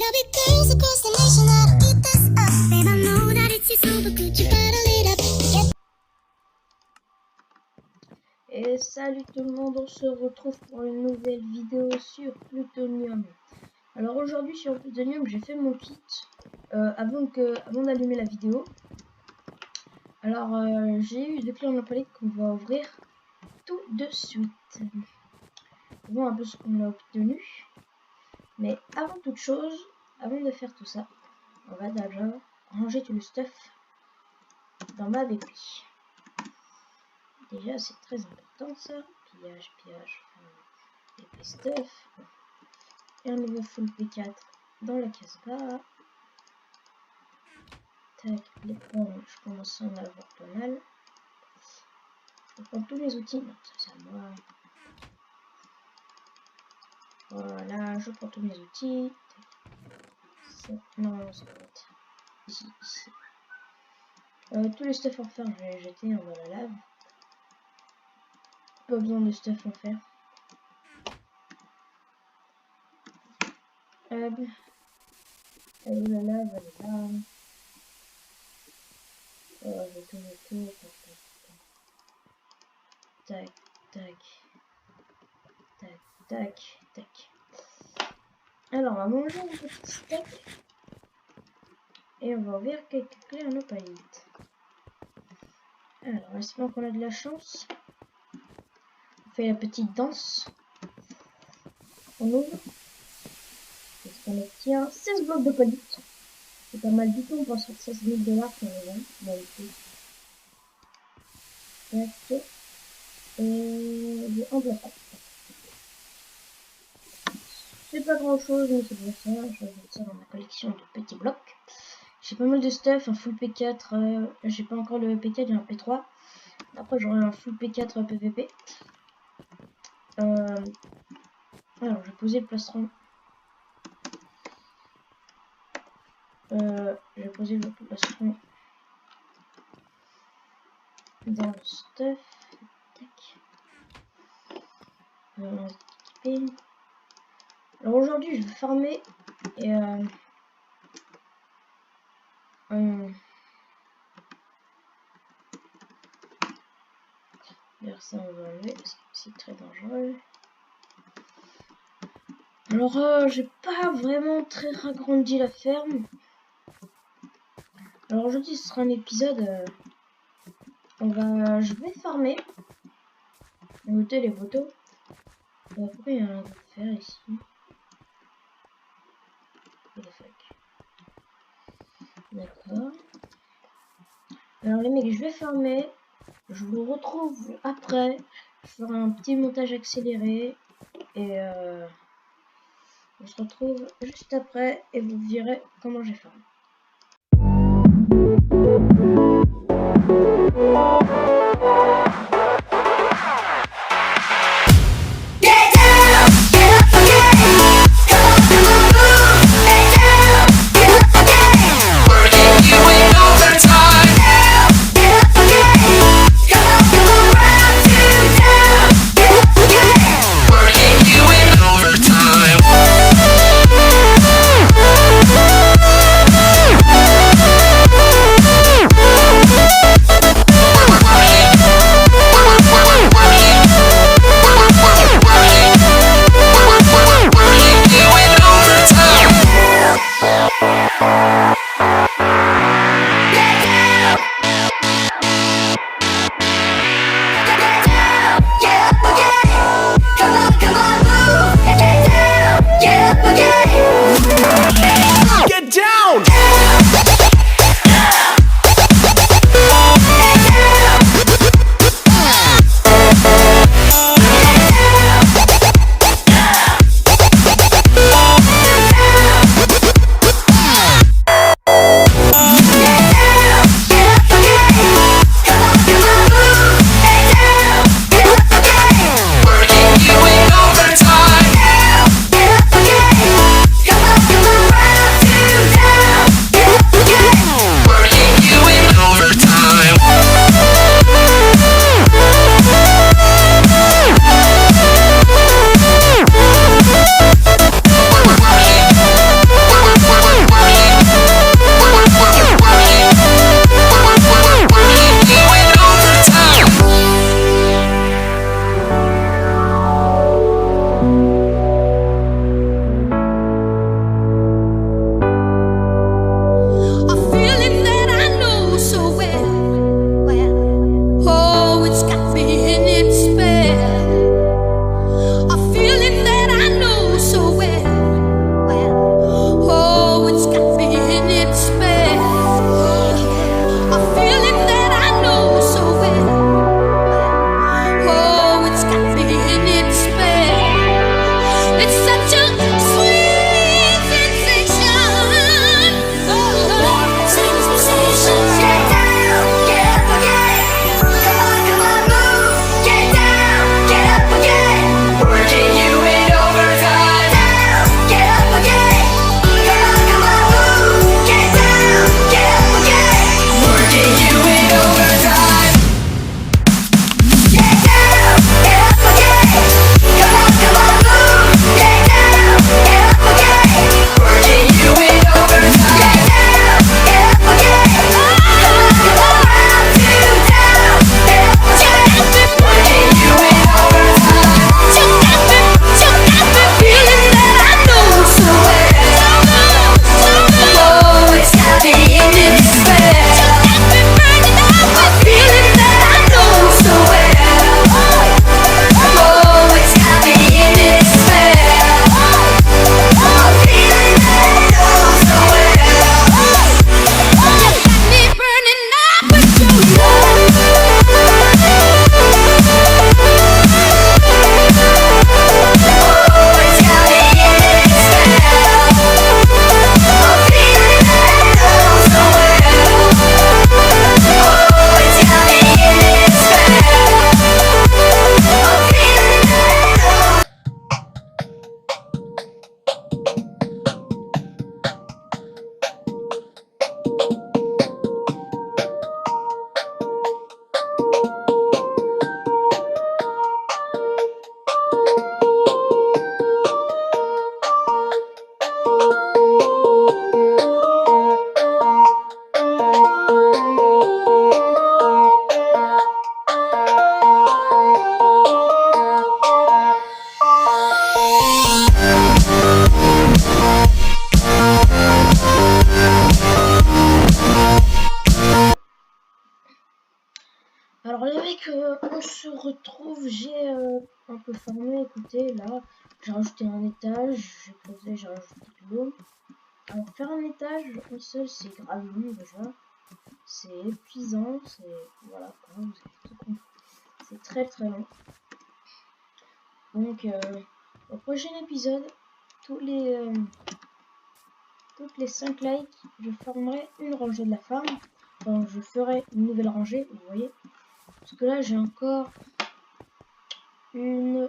Et salut tout le monde, on se retrouve pour une nouvelle vidéo sur Plutonium. Alors aujourd'hui sur Plutonium, j'ai fait mon kit avant d'allumer la vidéo. Alors j'ai eu 2 clés en opalite qu'on va ouvrir tout de suite. On va voir un peu ce qu'on a obtenu. Mais avant toute chose, avant de faire tout ça, on va déjà ranger tout le stuff dans ma dépouille. Déjà c'est très important ça. Pillage, épée stuff. Et un nouveau full P4 dans la casse-bas. Tac, l'éponge, je commence à en avoir pas mal. Je prends tous mes outils, non, ça c'est à moi. Voilà, je prends tous mes outils. Non, ça va être ici. Tous les stuff en fer, je vais les jeter dans la lave. Pas besoin de stuff en fer. Elle est où la lave? Elle est là. Je vais tout mettre. Tac, tac. Alors, on va manger un petit steak. Et on va ouvrir quelques clés en opalite. Alors, espérons qu'on a de la chance. On fait la petite danse. On ouvre. Qu'est-ce qu'on obtient? 16 blocs d'opalite. C'est pas mal du tout, on pense sur 16 000 $ quand même. Bon, écoute. Tac. Et j'ai un bloc. C'est pas grand chose, mais c'est bien ça. Je vais mettre ça dans ma collection de petits blocs. J'ai pas mal de stuff, un full P4. J'ai pas encore le P4, j'ai un P3. Après, j'aurai un full P4 PVP. Alors, je vais poser le plastron. Je vais poser le plastron dans le stuff. Tac. Alors aujourd'hui je vais farmer et d'ailleurs ça on va enlever parce que c'est très dangereux. Alors j'ai pas vraiment très agrandi la ferme. Alors aujourd'hui ce sera un épisode je vais farmer. Noter les photos. Pourquoi il y a un fer ici? D'accord. Alors les mecs, je vais farmer. Je vous retrouve après. Je ferai un petit montage accéléré. Et on se retrouve juste après. Et vous verrez comment j'ai farmé. on se retrouve. J'ai un peu farmé. Écoutez, là, j'ai rajouté un étage. J'ai creusé, j'ai rajouté de l'eau. Alors, faire un étage, un seul, c'est grave long déjà. C'est épuisant. C'est. Voilà, quoi, vous avez tout compris. C'est très très long. Donc, au prochain épisode, toutes les 5 likes, je formerai une rangée de la farm. Enfin, je ferai une nouvelle rangée, vous voyez. Parce que là, j'ai encore 1,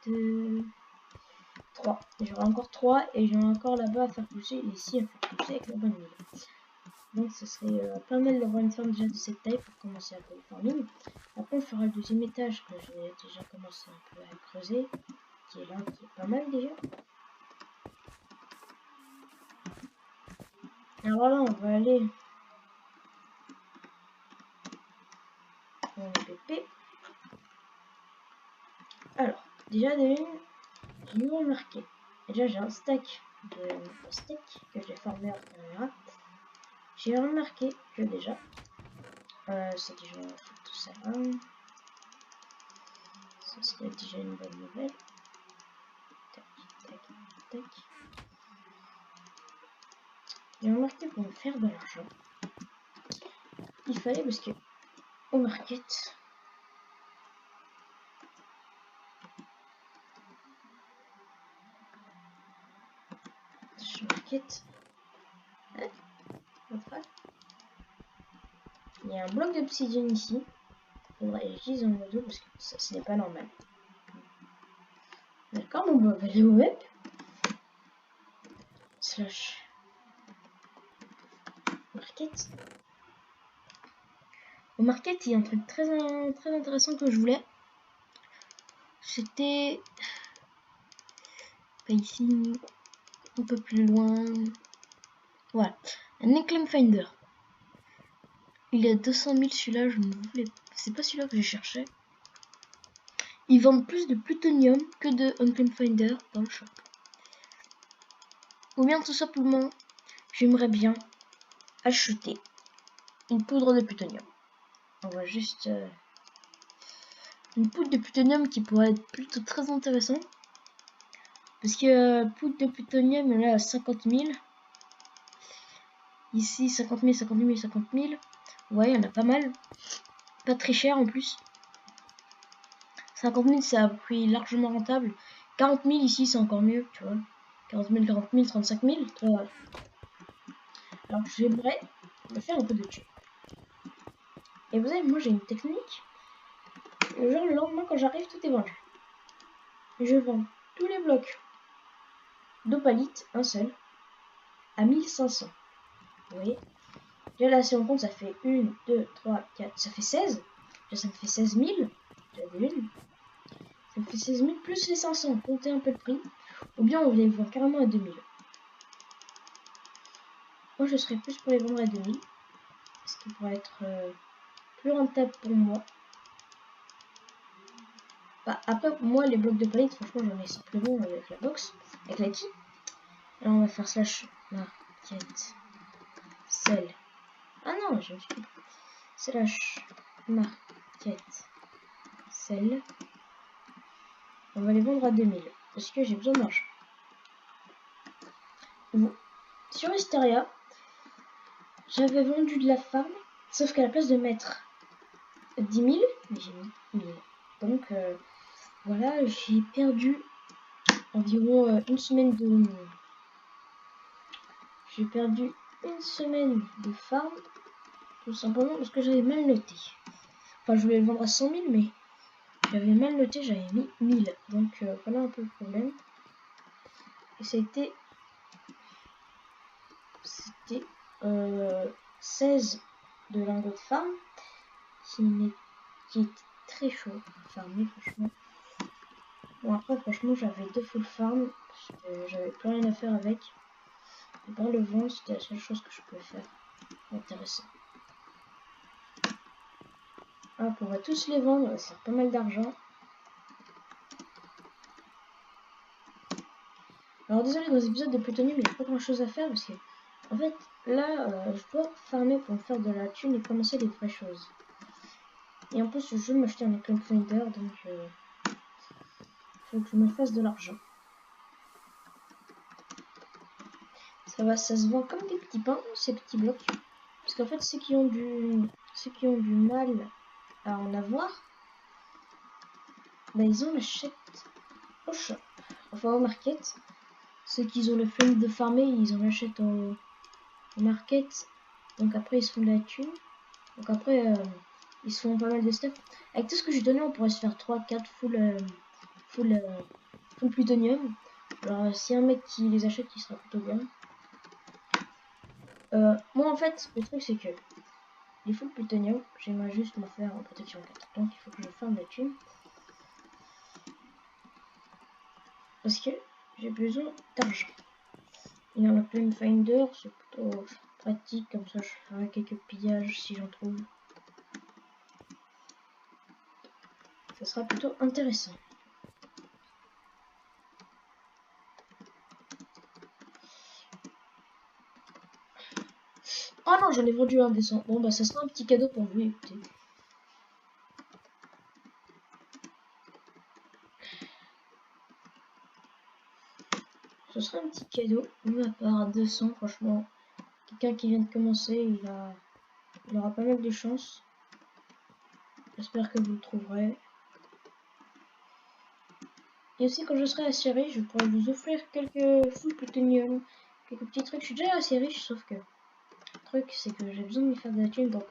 2, 3. J'aurai encore 3 et j'en ai encore là-bas à faire pousser et ici à faire pousser avec la bonne mine. Donc, ce serait pas mal d'avoir une farm déjà de cette taille pour commencer un peu le farming. Après, on fera le deuxième étage que j'ai déjà commencé un peu à creuser, qui est là, qui est pas mal déjà. Alors là, on va aller dans le PP. Alors, déjà de une, j'ai remarqué. Déjà, j'ai un stack de steak que j'ai formé en caméra. J'ai remarqué que déjà, c'est déjà tout ça là. Ça serait déjà une bonne nouvelle. Tac, tac, tac. J'ai remarqué pour me faire de l'argent, il fallait parce que au market, hein, il y a un bloc d'obsidienne ici. Il faudrait que j'utilise un modo parce que ça, ce n'est pas normal. D'accord, bon, on va aller au web. Slash market. Au market, il y a un truc très intéressant que je voulais. C'était pas ici, un peu plus loin. Voilà, un Enclame Finder. Il est à 200 000 celui-là, je ne voulais. C'est pas celui-là que je cherchais. Ils vendent plus de plutonium que de Enclame Finder dans le shop. Ou bien tout simplement, j'aimerais bien acheter une poudre de plutonium. On va juste une poudre de plutonium qui pourrait être plutôt très intéressant. Parce que poudre de plutonium, il y en a à 50 000. Ici, 50 000, 50 000, 50 000. Ouais, il y en a pas mal. Pas très cher en plus. 50 000, c'est à prix largement rentable. 40 000 ici, c'est encore mieux, tu vois. 40 000, 40 000, 35 000. Alors, j'aimerais me faire un peu de thunes. Et vous savez, moi, j'ai une technique. Genre, le lendemain, quand j'arrive, tout est vendu. Je vends tous les blocs d'opalite, un seul, à 1500. Vous voyez? Déjà là, si on compte, ça fait 1, 2, 3, 4, ça fait 16. Déjà, ça me fait 16 000. J'avais une. Ça me fait 16 000 plus les 500. Comptez un peu le prix. Ou bien on les vend carrément à 2000. Moi, je serais plus pour les vendre à 2000. Ce qui pourrait être plus rentable pour moi. Bah, après, moi, les blocs de palette, franchement, j'en ai simplement avec la box. Avec la key. Alors, on va faire slash market sell. Ah non, je me suis dit. Slash market sell. On va les vendre à 2000 parce que j'ai besoin d'argent. Bon. Sur Hysteria, j'avais vendu de la farm, sauf qu'à la place de mettre 10 000, j'ai mis 1000. Donc voilà, j'ai perdu environ une semaine de. J'ai perdu une semaine de farm, tout simplement parce que j'avais mal noté. Enfin, je voulais le vendre à 100 000, mais j'avais mal noté, j'avais mis 1000. Donc voilà un peu le problème. Et c'était 16 de lingots de farm qui est très chaud à farmer, franchement. Bon, après, franchement, j'avais 2 full farm parce que j'avais plus rien à faire avec. Et par le vent, c'était la seule chose que je pouvais faire. Intéressant. Ah, on va tous les vendre, ça fait pas mal d'argent. Alors, désolé, dans les épisodes de plutonium, il n'y a pas grand chose à faire parce que, en fait, là, je dois farmer pour me faire de la thune et commencer les vraies choses. Et en plus, je veux m'acheter un Club Finder, donc faut que je me fasse de l'argent. Ça se vend comme des petits pains, ces petits blocs. Parce qu'en fait, ceux qui ont du mal à en avoir, bah, ils en achètent au shop, enfin au market. Ceux qui ont le flemme de farmer, ils en achètent au market. Donc après, ils se font de la thune. Donc après, ils se font pas mal de stuff. Avec tout ce que j'ai donné, on pourrait se faire 3-4 full plutonium. Alors si un mec qui les achète, il sera plutôt bien. Moi en fait, le truc c'est que les full plutonium, j'aimerais juste me faire en protection 4. Donc il faut que je farme la thune. Parce que j'ai besoin d'argent. Il y en a plein de finder, c'est plutôt pratique, comme ça je ferai quelques pillages si j'en trouve. Ça sera plutôt intéressant. Oh non, j'en ai vendu un décent. Bon bah ça sera un petit cadeau pour vous, écoutez. Ce sera un petit cadeau de ma part, 200 franchement. Quelqu'un qui vient de commencer, il aura pas mal de chance. J'espère que vous le trouverez. Et aussi quand je serai assez riche, je pourrai vous offrir quelques full plutonium, quelques petits trucs. Je suis déjà assez riche, sauf que le truc c'est que j'ai besoin de me faire de la thune, donc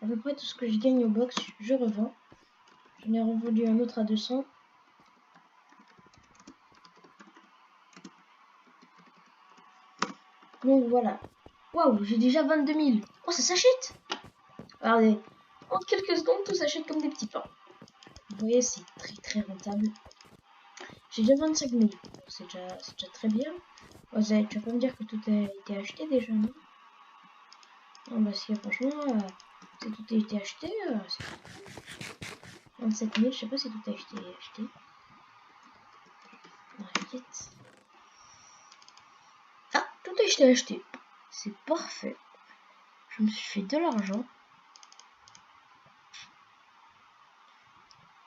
à peu près tout ce que je gagne au box, je revends. J'en ai revendu un autre à 200. Donc voilà. Waouh, j'ai déjà 22 000. Oh, ça s'achète. Regardez, en quelques secondes, tout s'achète comme des petits pains. Vous voyez, c'est très rentable. J'ai déjà 25 000. C'est déjà très bien. Oh, tu vas pas me dire que tout a été acheté déjà, non? Non, parce que franchement, si tout a été acheté, c'est 27 000. Je sais pas si tout a été acheté. Market. Ah, tout a été acheté. C'est parfait. Je me suis fait de l'argent.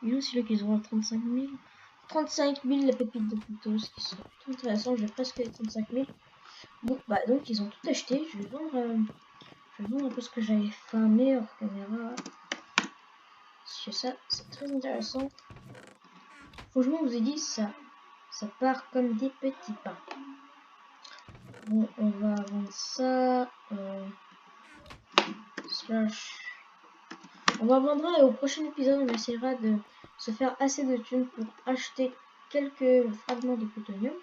Il y a aussi là qu'ils ont 35 000. 35 000 la pépite de Pluto, ce qui serait plutôt intéressant. J'ai presque les 35 000. Bon, bah donc ils ont tout acheté. Je vais vendre un peu ce que j'avais farmé hors caméra. Parce que ça, c'est très intéressant. Franchement, je vous ai dit, ça part comme des petits pains. Bon, on va vendre ça. Slash. On va vendre et au prochain épisode, on essaiera de se faire assez de thunes pour acheter quelques fragments de plutonium.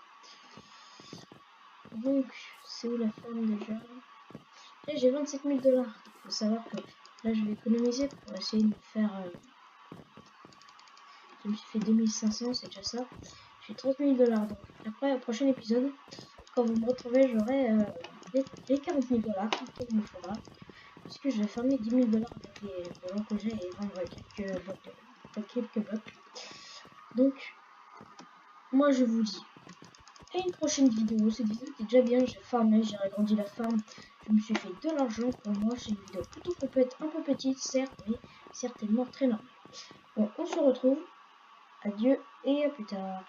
Donc, c'est où la ferme déjà? Là, j'ai 27 000 $. Il faut savoir que là, je vais économiser pour essayer de me faire. Je me suis fait 2500, c'est déjà ça. J'ai 30 000 $. Donc, après, au prochain épisode, quand vous me retrouvez, j'aurai les 40 000 $. Il me faudra. Parce que je vais farmer 10 000 $ avec les volants que j'ai et vendre quelques blocs. Donc, moi, je vous dis à une prochaine vidéo. Cette vidéo était déjà bien. J'ai farmé, j'ai agrandi la farm. Je me suis fait de l'argent. Pour moi, c'est une vidéo plutôt complète, un peu petite, certes, mais certainement très normale. Bon, on se retrouve. Adieu et à plus tard.